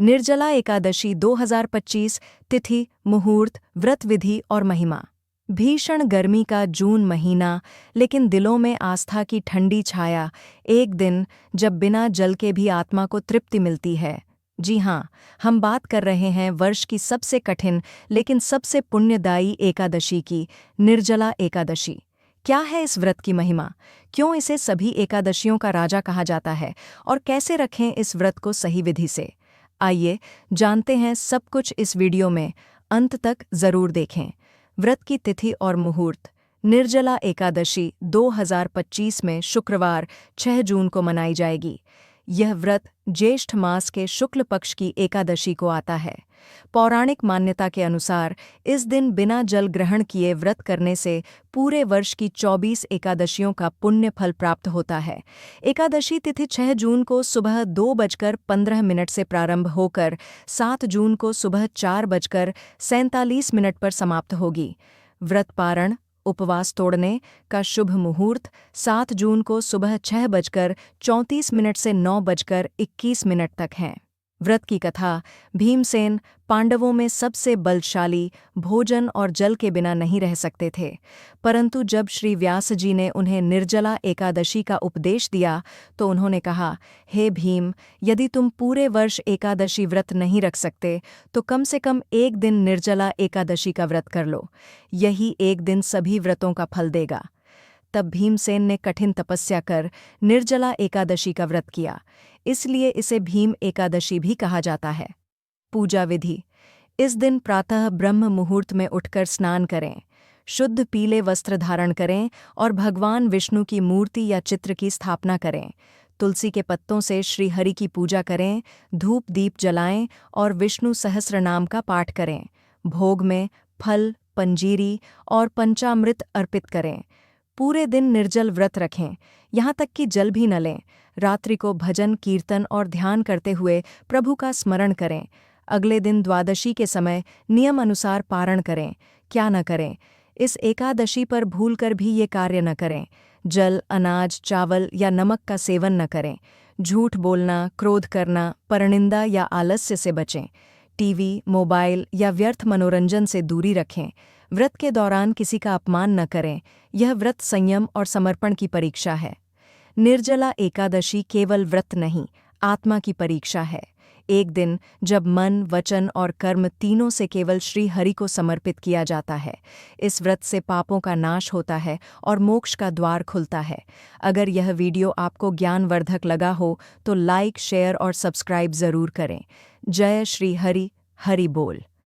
निर्जला एकादशी 2025। तिथि, मुहूर्त, व्रत विधि और महिमा। भीषण गर्मी का जून महीना, लेकिन दिलों में आस्था की ठंडी छाया। एक दिन जब बिना जल के भी आत्मा को तृप्ति मिलती है। जी हाँ, हम बात कर रहे हैं वर्ष की सबसे कठिन लेकिन सबसे पुण्यदायी एकादशी की, निर्जला एकादशी। क्या है इस व्रत की महिमा? क्यों इसे सभी एकादशियों का राजा कहा जाता है? और कैसे रखें इस व्रत को सही विधि से? आइए जानते हैं सब कुछ इस वीडियो में। अंत तक जरूर देखें। व्रत की तिथि और मुहूर्त। निर्जला एकादशी 2025 में शुक्रवार 6 जून को मनाई जाएगी। यह व्रत ज्येष्ठ मास के शुक्ल पक्ष की एकादशी को आता है। पौराणिक मान्यता के अनुसार इस दिन बिना जल ग्रहण किए व्रत करने से पूरे वर्ष की 24 एकादशियों का पुण्य फल प्राप्त होता है। एकादशी तिथि 6 जून को सुबह 2:15 से प्रारंभ होकर 7 जून को सुबह 4:47 पर समाप्त होगी। व्रत पारण, उपवास तोड़ने का शुभ मुहूर्त 7 जून को सुबह 6:34 से 9:21 तक है। व्रत की कथा। भीमसेन पांडवों में सबसे बलशाली, भोजन और जल के बिना नहीं रह सकते थे। परंतु जब श्री व्यास जी ने उन्हें निर्जला एकादशी का उपदेश दिया तो उन्होंने कहा, हे भीम, यदि तुम पूरे वर्ष एकादशी व्रत नहीं रख सकते तो कम से कम एक दिन निर्जला एकादशी का व्रत कर लो। यही एक दिन सभी व्रतों का फल देगा। तब भीमसेन ने कठिन तपस्या कर निर्जला एकादशी का व्रत किया, इसलिए इसे भीम एकादशी भी कहा जाता है। पूजा विधि। इस दिन प्रातः ब्रह्म मुहूर्त में उठकर स्नान करें, शुद्ध पीले वस्त्र धारण करें और भगवान विष्णु की मूर्ति या चित्र की स्थापना करें। तुलसी के पत्तों से श्री हरि की पूजा करें, धूप दीप जलाएं और विष्णु सहस्र नाम का पाठ करें। भोग में फल, पंजीरी और पंचामृत अर्पित करें। पूरे दिन निर्जल व्रत रखें, यहाँ तक कि जल भी न लें। रात्रि को भजन, कीर्तन और ध्यान करते हुए प्रभु का स्मरण करें। अगले दिन द्वादशी के समय नियम अनुसार पारण करें। क्या न करें? इस एकादशी पर भूलकर भी ये कार्य न करें। जल, अनाज, चावल या नमक का सेवन न करें। झूठ बोलना, क्रोध करना, परनिंदा या आलस्य से बचें। टीवी, मोबाइल या व्यर्थ मनोरंजन से दूरी रखें। व्रत के दौरान किसी का अपमान न करें। यह व्रत संयम और समर्पण की परीक्षा है। निर्जला एकादशी केवल व्रत नहीं, आत्मा की परीक्षा है। एक दिन जब मन, वचन और कर्म तीनों से केवल श्री हरि को समर्पित किया जाता है। इस व्रत से पापों का नाश होता है और मोक्ष का द्वार खुलता है। अगर यह वीडियो आपको ज्ञानवर्धक लगा हो तो लाइक, शेयर और सब्सक्राइब जरूर करें। जय श्री हरि, हरि बोल।